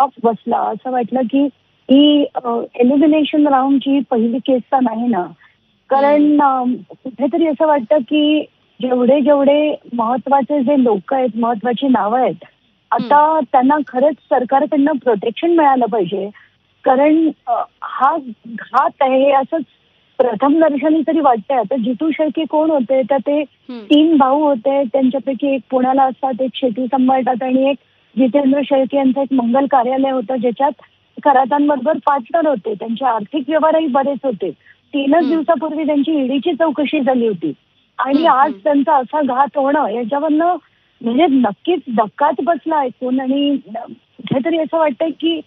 Shock बसला. असं वाटलं की ही एलिमिनेशन राऊंडची पहिली केस तर नाही ना. कारण कुठेतरी असं वाटतं की जेवढे जेवढे महत्वाचे जे लोक आहेत, महत्वाची नावं आहेत, आता त्यांना खरंच सरकारकडनं प्रोटेक्शन मिळालं पाहिजे. कारण हा घात आहे हे असंच प्रथम दर्शनी तरी वाटतंय. आता जितू शेळके कोण होते, तर ते 3 भाऊ होते. त्यांच्यापैकी एक पुण्याला असतात, एक शेती सांभाळतात आणि एक जितेंद्र शेळके यांचं एक मंगल कार्यालय होतं, ज्याच्यात खरातांबरोबर पार्टनर होते. त्यांचे आर्थिक व्यवहारही बरेच होते. 3च दिवसापूर्वी त्यांची ईडीची चौकशी झाली होती आणि आज त्यांचा असा घात होणं याच्यावरनं म्हणजे नक्कीच धक्काच बसला ऐकून. आणि कुठेतरी असं वाटतंय की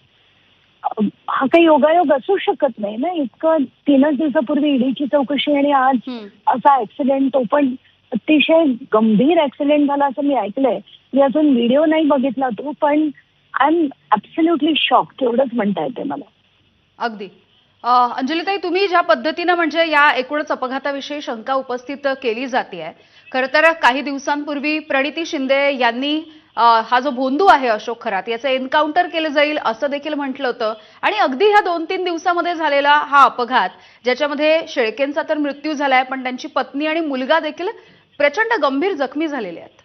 हा काही योगायोग असू शकत नाही ना. इतकं 3च दिवसापूर्वी ईडीची चौकशी आणि आज असा ऍक्सिडेंट, तो पण अतिशय गंभीर ऍक्सिडेंट झाला असं मी ऐकलंय. मी अजून व्हिडिओ नाही बघितला तो, पण आय एम ॲब्सोल्युटली शॉक्ड एवढंच म्हणता येते मला. अगदी. अंजलीताई, तुम्ही ज्या पद्धतीनं म्हणजे या एकूणच अपघाताविषयी शंका उपस्थित केली जाते, खरं तर काही दिवसांपूर्वी प्रणिती शिंदे यांनी हा जो भोंदू आहे अशोक खरात याचं एन्काउंटर केलं जाईल असं देखील म्हटलं होतं. आणि अगदी ह्या 2-3 दिवसामध्ये झालेला हा अपघात, ज्याच्यामध्ये शेळकेंचा तर मृत्यू झालाय, पण त्यांची पत्नी आणि मुलगा देखील प्रचंड गंभीर जखमी झालेले आहेत.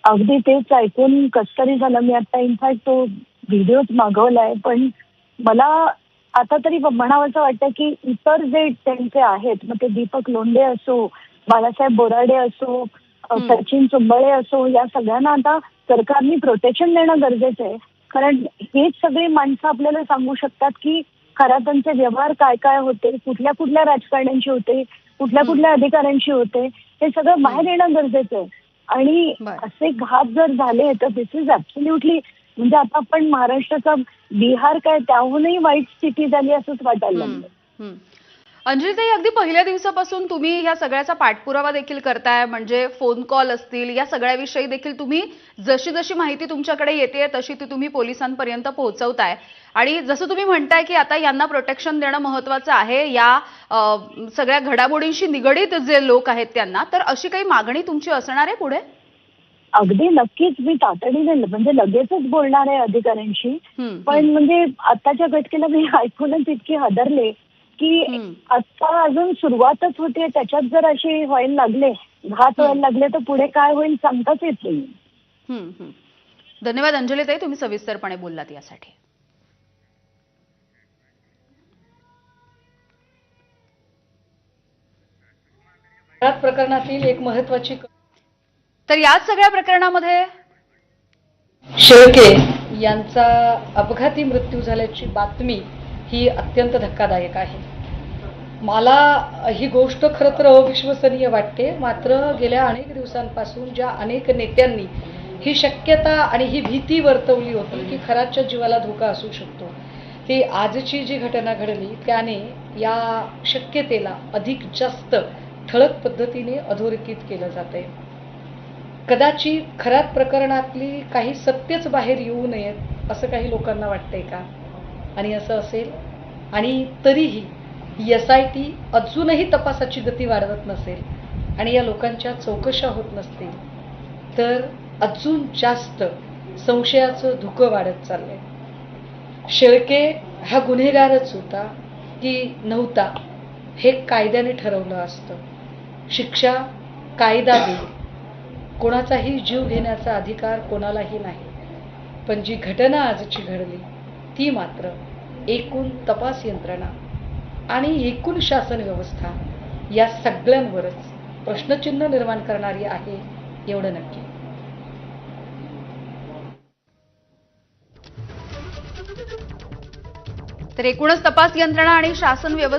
अगदी तेच ऐकून कसतरी झालं. मी आता इनफॅक्ट तो व्हिडिओच मागवलाय. पण मला आता तरी म्हणावंसं वाटतं की इतर जे त्यांचे आहेत, मग ते दीपक लोंढे असो, बाळासाहेब बोराडे असो, सचिन चुंबळे असो, या सगळ्यांना आता सरकारने प्रोटेक्शन देणं गरजेचं आहे. कारण हेच सगळी माणसं आपल्याला सांगू शकतात की खरातांचे व्यवहार काय काय होते, कुठल्या कुठल्या राजकारण्यांशी होते, कुठल्या कुठल्या अधिकाऱ्यांशी होते, हे सगळं बाहेर येणं गरजेचं आहे. आणि असे घात जर झाले तर दिस इज ॲब्सोल्युटली म्हणजे आता आपण महाराष्ट्राचा बिहार काय त्याहूनही वाईट स्थिती झाली असंच वाटायला लागलं. अंजलीताई, अगदी पहिल्या दिवसापासून तुम्ही ह्या सगळ्याचा पाठपुरावा देखील करताय, म्हणजे फोन कॉल असतील, या सगळ्याविषयी देखील तुम्ही जशी जशी माहिती तुमच्याकडे येते तशी ती तुम्ही पोलिसांपर्यंत पोहोचवताय. आणि जसं तुम्ही म्हणताय की आता यांना प्रोटेक्शन देणं महत्वाचं आहे या सगळ्या घडामोडींशी निगडीत जे लोक आहेत त्यांना, तर अशी काही मागणी तुमची असणार आहे पुढे? अगदी नक्कीच मी तातडीने म्हणजे लगेचच बोलणार आहे अधिकाऱ्यांशी. पण म्हणजे आताच्या घटनेला मी ऐकूनच इतकी हादरले की आता अजून सुरुवातच होते, त्याच्यात जर असे व्हायला लागले, घात व्हायला लागले, तर पुढे काय होईल सांगताच येत नाही. धन्यवाद अंजलीताई, तुम्ही सविस्तरपणे बोललात यासाठी. प्रकरणातील एक महत्वाची तर याच सगळ्या प्रकरणामध्ये शेळके यांचा अपघाती मृत्यू झाल्याची बातमी ही अत्यंत धक्कादायक आहे. मला ही गोष्ट खरं तर अविश्वसनीय वाटते. मात्र गेल्या अनेक दिवसांपासून ज्या अनेक नेत्यांनी ही शक्यता आणि ही भीती वर्तवली होती की खरातच्या जीवाला धोका असू शकतो, ती आजची जी घटना घडली त्याने या शक्यतेला अधिक जास्त ठळक पद्धतीने अधोरेखित केलं जातंय. कदाचित खरात प्रकरणातली काही सत्यच बाहेर येऊ नयेत असं काही लोकांना वाटतंय का? आणि असं असेल आणि तरीही SIT अजूनही तपासाची गती वाढवत नसेल आणि या लोकांच्या चौकशा होत नसतील, तर अजून जास्त संशयाचं धुकं वाढत चाललंय. शेळके हा गुन्हेगारच होता की नव्हता हे कायद्याने ठरवलं असतं. शिक्षा कायदा देईल, कोणाचाही जीव घेण्याचा अधिकार कोणालाही नाही. पण जी घटना आजची घडली ती मात्र एकूण तपास यंत्रणा आणि एकूण शासन व्यवस्था या सगळ्यांवरच प्रश्नचिन्ह निर्माण करणारी आहे, एवढं नक्की. तर एकूणच तपास यंत्रणा आणि शासन व्यवस्था